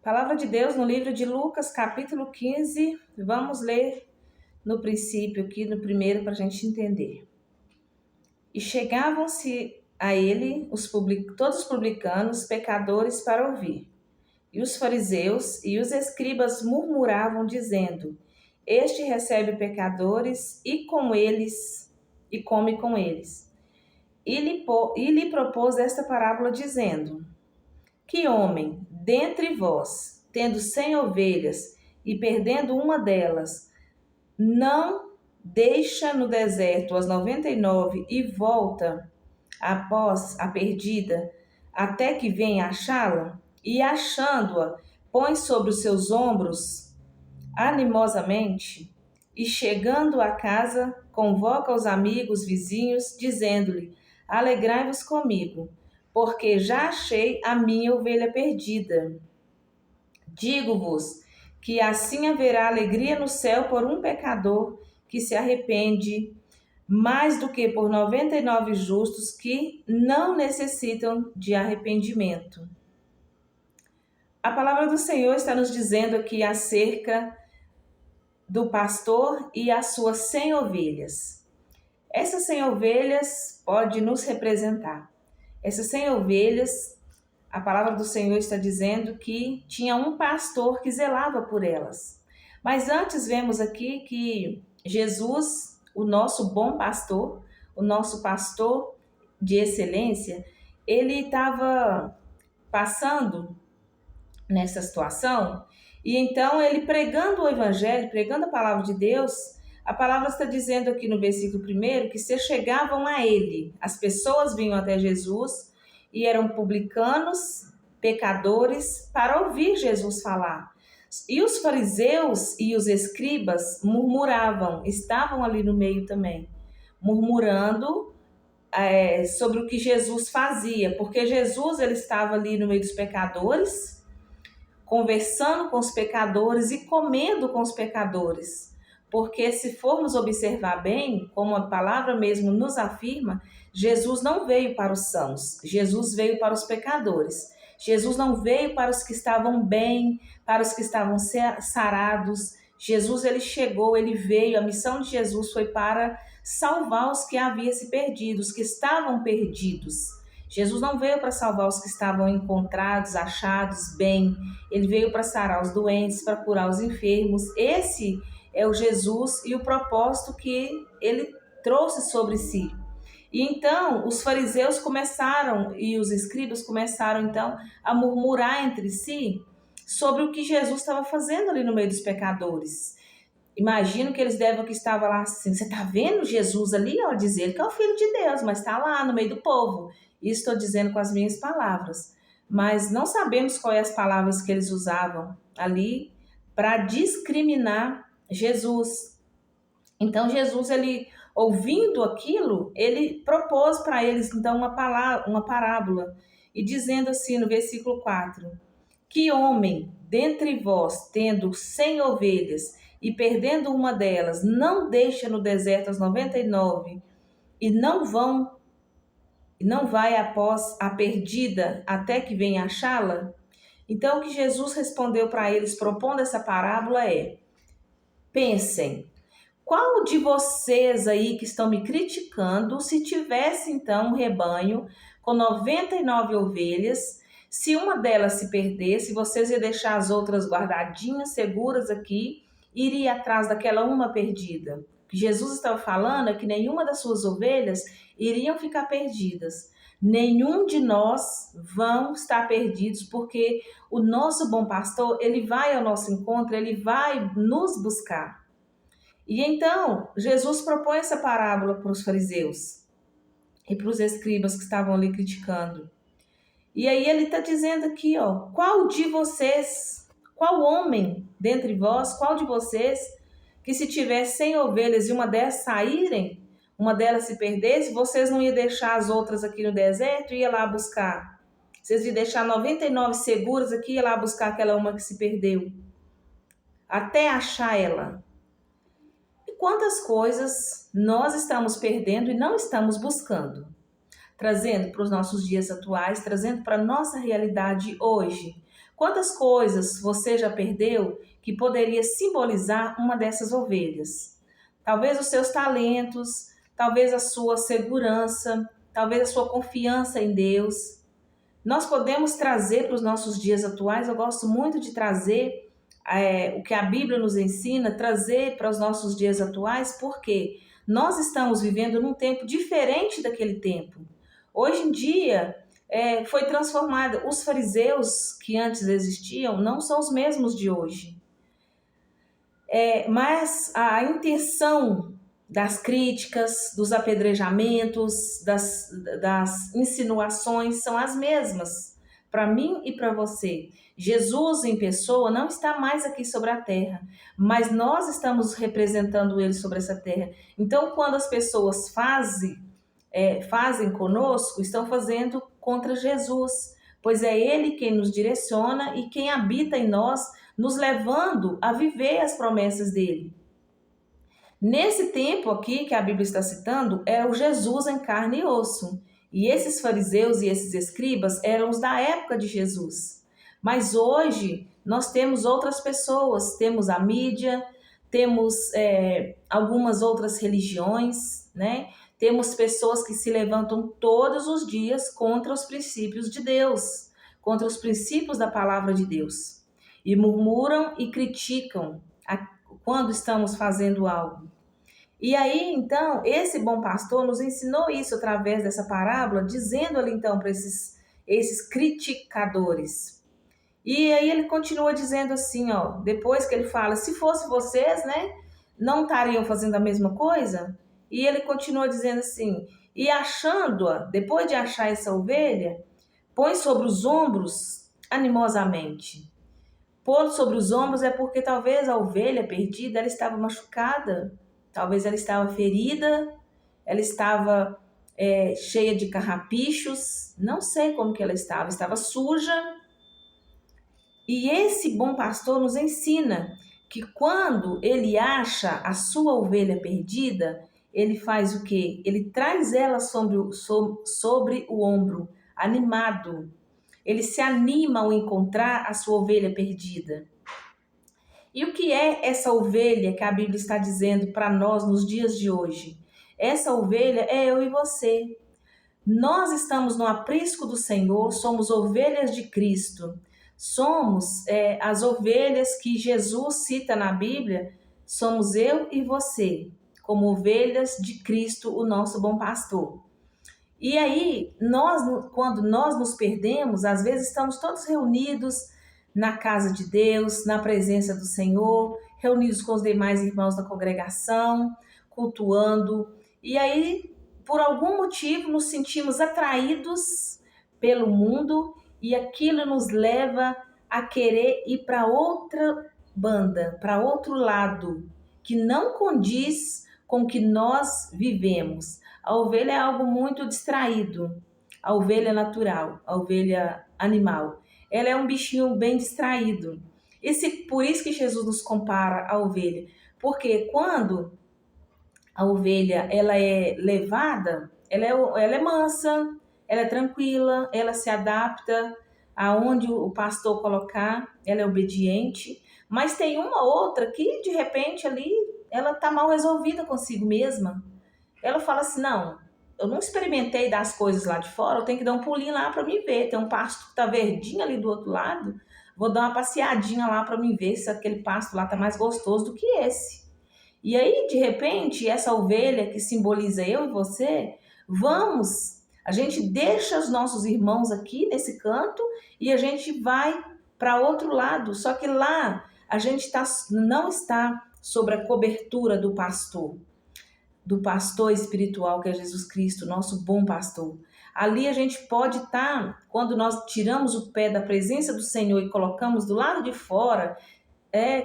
Palavra de Deus no livro de Lucas, capítulo 15. Vamos ler no princípio aqui, no primeiro, para a gente entender. E chegavam-se a ele todos os publicanos, pecadores, para ouvir. E os fariseus e os escribas murmuravam, dizendo: Este recebe pecadores e come com eles. E lhe propôs esta parábola, dizendo: Que homem, dentre vós, tendo 100 ovelhas e perdendo uma delas, não deixa no deserto as 99 e volta após a perdida, até que venha achá-la? E achando-a, põe sobre os seus ombros animosamente, e chegando à casa, convoca os amigos, vizinhos, dizendo-lhe: Alegrai-vos comigo, porque já achei a minha ovelha perdida. Digo-vos que assim haverá alegria no céu por um pecador que se arrepende, mais do que por 99 justos que não necessitam de arrependimento. A palavra do Senhor está nos dizendo aqui acerca do pastor e as suas 100 ovelhas. Essas 100 ovelhas pode nos representar. Essas 100 ovelhas, a palavra do Senhor está dizendo que tinha um pastor que zelava por elas. Mas antes vemos aqui que Jesus, o nosso bom pastor, o nosso pastor de excelência, ele estava passando nessa situação, e então ele pregando o evangelho, pregando a palavra de Deus. A palavra está dizendo aqui no versículo 1 que se chegavam a ele, as pessoas vinham até Jesus e eram publicanos, pecadores, para ouvir Jesus falar. E os fariseus e os escribas murmuravam, estavam ali no meio também, murmurando sobre o que Jesus fazia, porque Jesus ele estava ali no meio dos pecadores, conversando com os pecadores e comendo com os pecadores. Porque se formos observar bem, como a palavra mesmo nos afirma, Jesus não veio para os sãos, Jesus veio para os pecadores. Jesus não veio para os que estavam bem, para os que estavam sarados. Jesus ele chegou, ele veio, a missão de Jesus foi para salvar os que haviam se perdido, os que estavam perdidos. Jesus não veio para salvar os que estavam encontrados, achados, bem. Ele veio para sarar os doentes, para curar os enfermos. Esse é o Jesus e o propósito que ele trouxe sobre si. E então os fariseus começaram e os escribas começaram então a murmurar entre si sobre o que Jesus estava fazendo ali no meio dos pecadores. Imagino que eles devem que estava lá assim, você está vendo Jesus ali? Ó, dizer que é o Filho de Deus, mas está lá no meio do povo. Isso estou dizendo com as minhas palavras. Mas não sabemos quais as palavras que eles usavam ali para discriminar Jesus. Então Jesus, ele ouvindo aquilo, ele propôs para eles então uma parábola, e dizendo assim no versículo 4: Que homem dentre vós, tendo 100 ovelhas e perdendo uma delas, não deixa no deserto as 99 e não vai após a perdida até que venha achá-la? Então, o que Jesus respondeu para eles, propondo essa parábola, é: pensem, qual de vocês aí que estão me criticando, se tivesse então um rebanho com 99 ovelhas, se uma delas se perdesse, vocês iam deixar as outras guardadinhas, seguras aqui, e iria atrás daquela uma perdida? O que Jesus estava falando é que nenhuma das suas ovelhas iriam ficar perdidas. Nenhum de nós vão estar perdidos, porque o nosso bom pastor, ele vai ao nosso encontro, ele vai nos buscar. E então, Jesus propõe essa parábola para os fariseus e para os escribas que estavam ali criticando. E aí ele está dizendo aqui, ó, qual de vocês, qual homem dentre vós, qual de vocês, que se tiver 100 ovelhas e uma delas saírem, uma delas se perdesse, vocês não iam deixar as outras aqui no deserto e ia lá buscar? Vocês iam deixar 99 seguras aqui e ia lá buscar aquela uma que se perdeu, até achar ela? Quantas coisas nós estamos perdendo e não estamos buscando? trazendo para os nossos dias atuais, trazendo para a nossa realidade hoje. Quantas coisas você já perdeu que poderia simbolizar uma dessas ovelhas? Talvez os seus talentos, talvez a sua segurança, talvez a sua confiança em Deus. Nós podemos trazer para os nossos dias atuais, eu gosto muito de trazer o que a Bíblia nos ensina, trazer para os nossos dias atuais, porque nós estamos vivendo num tempo diferente daquele tempo. Hoje em dia, foi transformada. Os fariseus que antes existiam não são os mesmos de hoje. Mas a intenção das críticas, dos apedrejamentos, das insinuações são as mesmas para mim e para você. Jesus em pessoa não está mais aqui sobre a terra, mas nós estamos representando ele sobre essa terra. Então, quando as pessoas fazem conosco, estão fazendo contra Jesus, pois é ele quem nos direciona e quem habita em nós, nos levando a viver as promessas dele. Nesse tempo aqui que a Bíblia está citando, era o Jesus em carne e osso. E esses fariseus e esses escribas eram os da época de Jesus. Mas hoje nós temos outras pessoas, temos a mídia, temos algumas outras religiões, né? Temos pessoas que se levantam todos os dias contra os princípios de Deus, contra os princípios da palavra de Deus. E murmuram e criticam quando estamos fazendo algo. E aí, então, esse bom pastor nos ensinou isso através dessa parábola, dizendo ali, então, para esses criticadores. E aí ele continua dizendo assim, ó, depois que ele fala, se fosse vocês, né, não estariam fazendo a mesma coisa? E ele continua dizendo assim, e achando-a, depois de achar essa ovelha, põe sobre os ombros animosamente. Pôr sobre os ombros é porque talvez a ovelha perdida, ela estava machucada, talvez ela estava ferida, ela estava cheia de carrapichos, não sei como que ela estava suja. E esse bom pastor nos ensina que quando ele acha a sua ovelha perdida, ele faz o quê? Ele traz ela sobre o ombro, animado. Ele se anima ao encontrar a sua ovelha perdida. E o que é essa ovelha que a Bíblia está dizendo para nós nos dias de hoje? Essa ovelha é eu e você. Nós estamos no aprisco do Senhor, somos ovelhas de Cristo. Somos as ovelhas que Jesus cita na Bíblia, somos eu e você, como ovelhas de Cristo, o nosso bom pastor. E aí, quando nós nos perdemos, às vezes estamos todos reunidos na casa de Deus, na presença do Senhor, reunidos com os demais irmãos da congregação, cultuando. E aí, por algum motivo, nos sentimos atraídos pelo mundo e aquilo nos leva a querer ir para outra banda, para outro lado, que não condiz com o que nós vivemos. A ovelha é algo muito distraído, a ovelha natural, a ovelha animal. Ela é um bichinho bem distraído. Por isso que Jesus nos compara à ovelha. Porque quando a ovelha ela é levada, ela é mansa, ela é tranquila, ela se adapta aonde o pastor colocar, ela é obediente. Mas tem uma outra que, de repente, ali, ela está mal resolvida consigo mesma. Ela fala assim, não, eu não experimentei das coisas lá de fora, eu tenho que dar um pulinho lá para me ver. Tem um pasto que tá verdinho ali do outro lado, vou dar uma passeadinha lá para me ver se aquele pasto lá tá mais gostoso do que esse. E aí, de repente, essa ovelha que simboliza eu e você, a gente deixa os nossos irmãos aqui nesse canto e a gente vai para outro lado. Só que lá a gente não está sob a cobertura do pastor espiritual que é Jesus Cristo, nosso bom pastor. Ali a gente pode estar, quando nós tiramos o pé da presença do Senhor e colocamos do lado de fora,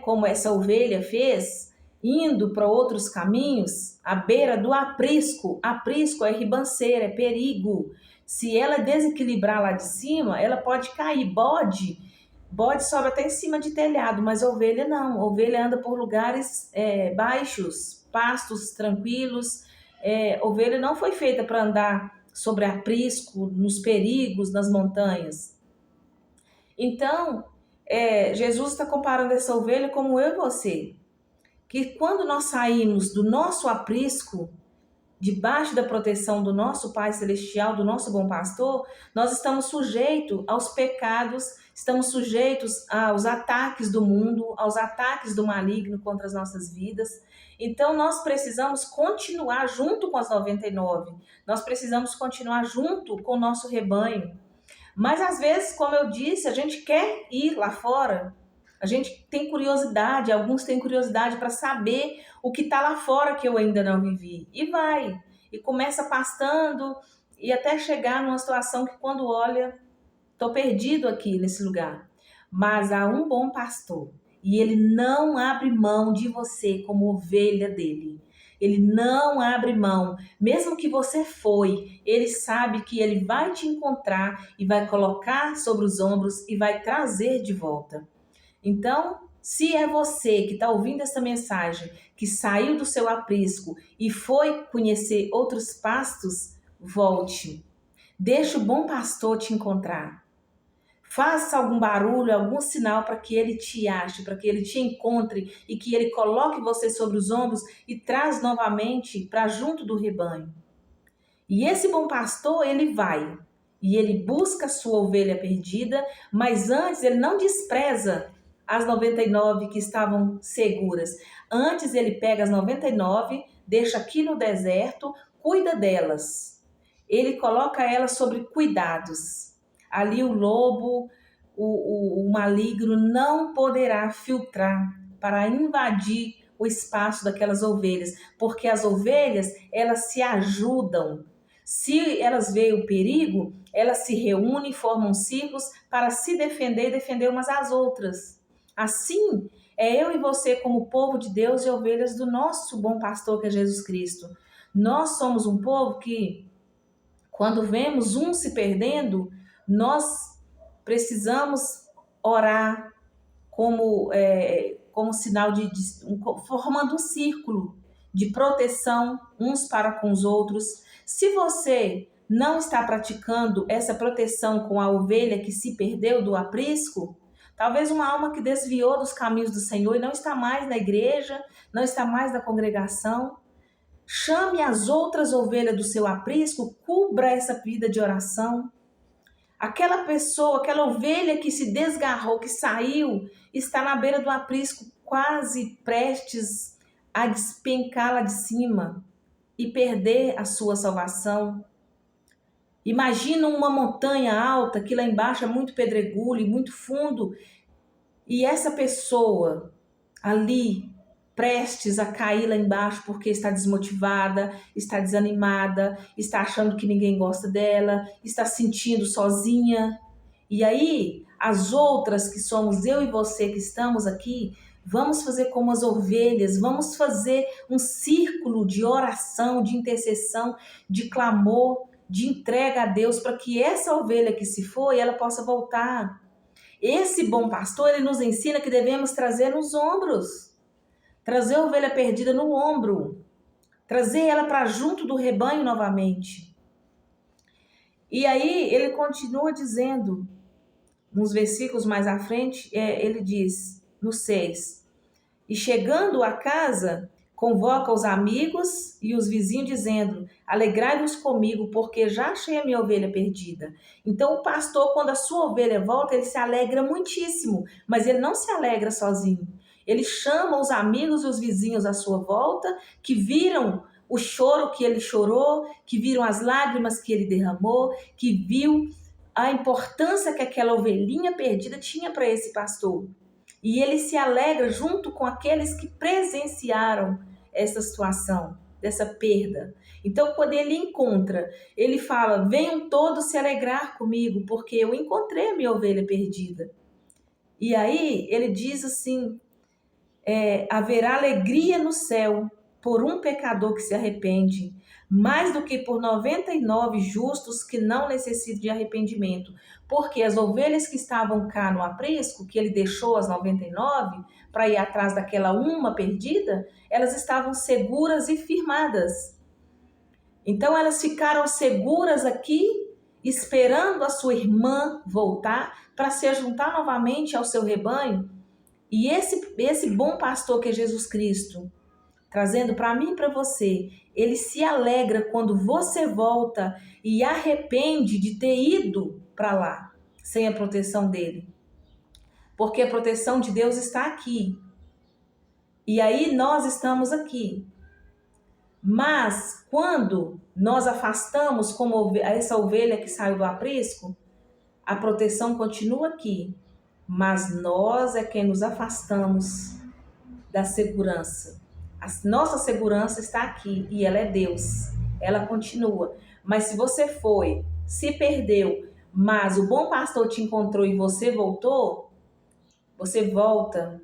como essa ovelha fez, indo para outros caminhos, à beira do aprisco. Aprisco é ribanceira, é perigo. Se ela desequilibrar lá de cima, ela pode cair. Bode sobe até em cima de telhado, mas a ovelha não. A ovelha anda por lugares baixos, pastos tranquilos. Ovelha não foi feita para andar sobre aprisco, nos perigos, nas montanhas. Então, Jesus está comparando essa ovelha como eu e você, que quando nós saímos do nosso aprisco, debaixo da proteção do nosso Pai Celestial, do nosso bom pastor, nós estamos sujeitos aos pecados, estamos sujeitos aos ataques do mundo, aos ataques do maligno contra as nossas vidas. Então nós precisamos continuar junto com as 99, nós precisamos continuar junto com o nosso rebanho. Mas às vezes, como eu disse, a gente quer ir lá fora, a gente tem curiosidade, alguns têm curiosidade para saber o que está lá fora que eu ainda não vivi. E vai, e começa pastando, e até chegar numa situação que quando olha, estou perdido aqui nesse lugar. Mas há um bom pastor, e ele não abre mão de você como ovelha dele. Ele não abre mão, mesmo que você foi, ele sabe que ele vai te encontrar e vai colocar sobre os ombros e vai trazer de volta. Então, se é você que está ouvindo essa mensagem, que saiu do seu aprisco e foi conhecer outros pastos, volte. Deixa o bom pastor te encontrar. Faça algum barulho, algum sinal para que ele te ache, para que ele te encontre e que ele coloque você sobre os ombros e traz novamente para junto do rebanho. E esse bom pastor, ele vai e ele busca a sua ovelha perdida, mas antes ele não despreza as 99 que estavam seguras. Antes ele pega as 99, deixa aqui no deserto, cuida delas. Ele coloca elas sobre cuidados. Ali o lobo, o maligno não poderá filtrar para invadir o espaço daquelas ovelhas, porque as ovelhas, elas se ajudam. Se elas veem o perigo, elas se reúnem, formam círculos para se defender e defender umas às outras. Assim, é eu e você como povo de Deus e ovelhas do nosso bom pastor que é Jesus Cristo. Nós somos um povo que, quando vemos um se perdendo, nós precisamos orar como sinal formando um círculo de proteção uns para com os outros. Se você não está praticando essa proteção com a ovelha que se perdeu do aprisco, talvez uma alma que desviou dos caminhos do Senhor e não está mais na igreja, não está mais na congregação, chame as outras ovelhas do seu aprisco, cubra essa vida de oração. Aquela pessoa, aquela ovelha que se desgarrou, que saiu, está na beira do aprisco, quase prestes a despencar lá de cima e perder a sua salvação. Imagina uma montanha alta, que lá embaixo é muito pedregulho e muito fundo, e essa pessoa ali, prestes a cair lá embaixo porque está desmotivada, está desanimada, está achando que ninguém gosta dela, está se sentindo sozinha. E aí, as outras que somos eu e você que estamos aqui, vamos fazer como as ovelhas, vamos fazer um círculo de oração, de intercessão, de clamor, de entrega a Deus para que essa ovelha que se foi, ela possa voltar. Esse bom pastor, ele nos ensina que devemos trazer nos ombros. Trazer a ovelha perdida no ombro, trazer ela para junto do rebanho novamente. E aí ele continua dizendo, nos versículos mais à frente, ele diz, no 6, e chegando à casa, convoca os amigos e os vizinhos, dizendo, alegrai-vos comigo, porque já achei a minha ovelha perdida. Então o pastor, quando a sua ovelha volta, ele se alegra muitíssimo, mas ele não se alegra sozinho. Ele chama os amigos e os vizinhos à sua volta, que viram o choro que ele chorou, que viram as lágrimas que ele derramou, que viu a importância que aquela ovelhinha perdida tinha para esse pastor. E ele se alegra junto com aqueles que presenciaram essa situação, dessa perda. Então, quando ele encontra, ele fala, venham todos se alegrar comigo, porque eu encontrei a minha ovelha perdida. E aí, ele diz assim, haverá alegria no céu por um pecador que se arrepende, mais do que por 99 justos que não necessitam de arrependimento. Porque as ovelhas que estavam cá no aprisco, que ele deixou as 99 para ir atrás daquela uma perdida, elas estavam seguras e firmadas. Então elas ficaram seguras aqui, esperando a sua irmã voltar para se juntar novamente ao seu rebanho. E esse bom pastor que é Jesus Cristo, trazendo para mim e para você, ele se alegra quando você volta e arrepende de ter ido para lá sem a proteção dele. Porque a proteção de Deus está aqui. E aí nós estamos aqui. Mas quando nós afastamos como essa ovelha que saiu do aprisco, a proteção continua aqui. Mas nós é quem nos afastamos da segurança. A nossa segurança está aqui e ela é Deus. Ela continua. Mas se você foi, se perdeu, mas o bom pastor te encontrou e você voltou, você volta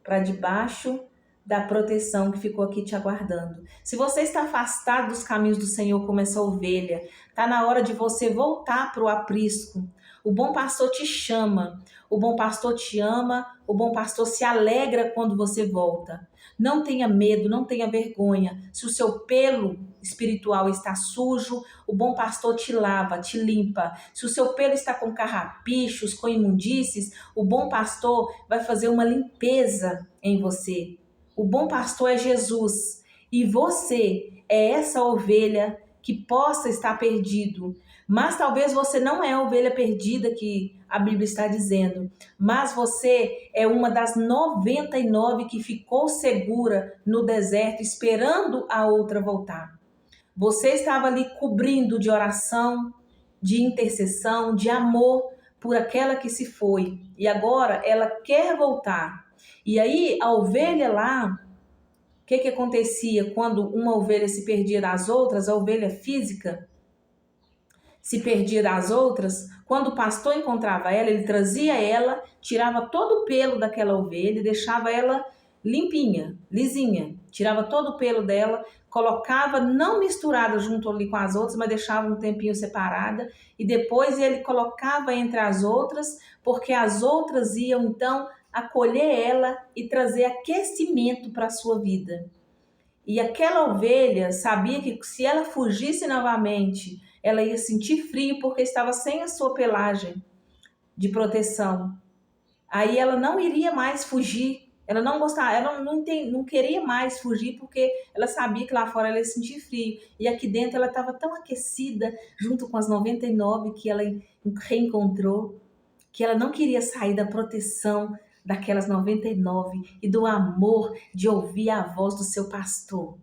para debaixo da proteção que ficou aqui te aguardando. Se você está afastado dos caminhos do Senhor como essa ovelha, está na hora de você voltar para o aprisco. O bom pastor te chama, o bom pastor te ama, o bom pastor se alegra quando você volta. Não tenha medo, não tenha vergonha. Se o seu pelo espiritual está sujo, o bom pastor te lava, te limpa. Se o seu pelo está com carrapichos, com imundícies, o bom pastor vai fazer uma limpeza em você. O bom pastor é Jesus e você é essa ovelha que possa estar perdido. Mas talvez você não é a ovelha perdida que a Bíblia está dizendo, mas você é uma das 99 que ficou segura no deserto esperando a outra voltar. Você estava ali cobrindo de oração, de intercessão, de amor por aquela que se foi e agora ela quer voltar. E aí a ovelha lá, o que acontecia quando uma ovelha se perdia das outras, a ovelha física se perdia das outras? Quando o pastor encontrava ela, ele trazia ela, tirava todo o pelo daquela ovelha e deixava ela limpinha, lisinha. Tirava todo o pelo dela, colocava não misturada junto ali com as outras, mas deixava um tempinho separada e depois ele colocava entre as outras, porque as outras iam então acolher ela e trazer aquecimento para a sua vida. E aquela ovelha sabia que se ela fugisse novamente, ela ia sentir frio porque estava sem a sua pelagem de proteção. Aí ela não iria mais fugir, ela não gostava, ela não queria mais fugir porque ela sabia que lá fora ela ia sentir frio. E aqui dentro ela estava tão aquecida, junto com as 99 que ela reencontrou, que ela não queria sair da proteção daquelas 99 e do amor de ouvir a voz do seu pastor.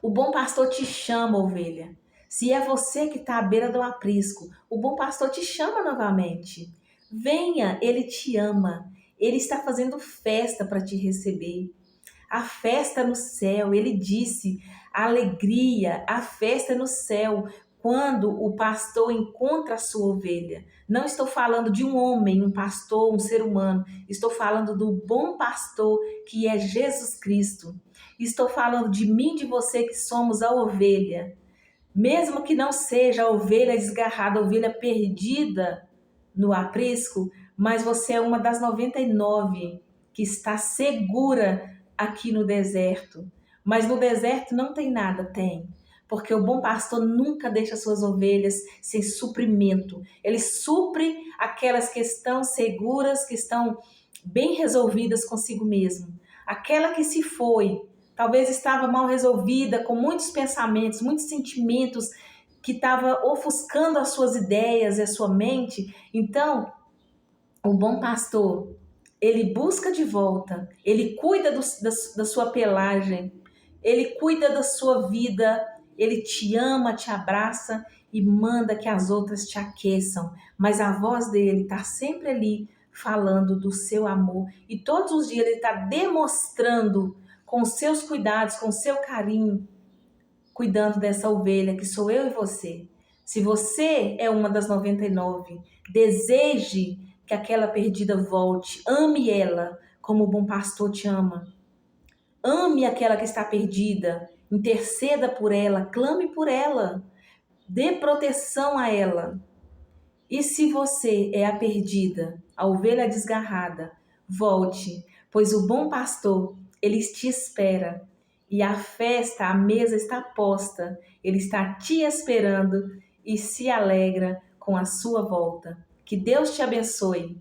O bom pastor te chama, ovelha. Se é você que está à beira do aprisco, o bom pastor te chama novamente. Venha, ele te ama. Ele está fazendo festa para te receber. A festa no céu, ele disse, a alegria, a festa no céu, quando o pastor encontra a sua ovelha. Não estou falando de um homem, um pastor, um ser humano. Estou falando do bom pastor que é Jesus Cristo. Estou falando de mim e de você que somos a ovelha. Mesmo que não seja a ovelha desgarrada, a ovelha perdida no aprisco, mas você é uma das 99 que está segura aqui no deserto. Mas no deserto não tem nada, tem. Porque o bom pastor nunca deixa suas ovelhas sem suprimento. Ele supre aquelas que estão seguras, que estão bem resolvidas consigo mesmo. Aquela que se foi, talvez estava mal resolvida, com muitos pensamentos, muitos sentimentos, que estava ofuscando as suas ideias e a sua mente. Então, o bom pastor, ele busca de volta, ele cuida da sua pelagem, ele cuida da sua vida, ele te ama, te abraça e manda que as outras te aqueçam. Mas a voz dele está sempre ali falando do seu amor e todos os dias ele está demonstrando com seus cuidados, com seu carinho, cuidando dessa ovelha que sou eu e você. Se você é uma das 99, deseje que aquela perdida volte, ame ela como o bom pastor te ama. Ame aquela que está perdida, interceda por ela, clame por ela, dê proteção a ela. E se você é a perdida, a ovelha desgarrada, volte, pois o bom pastor, ele te espera. E a festa, a mesa está posta. Ele está te esperando e se alegra com a sua volta. Que Deus te abençoe.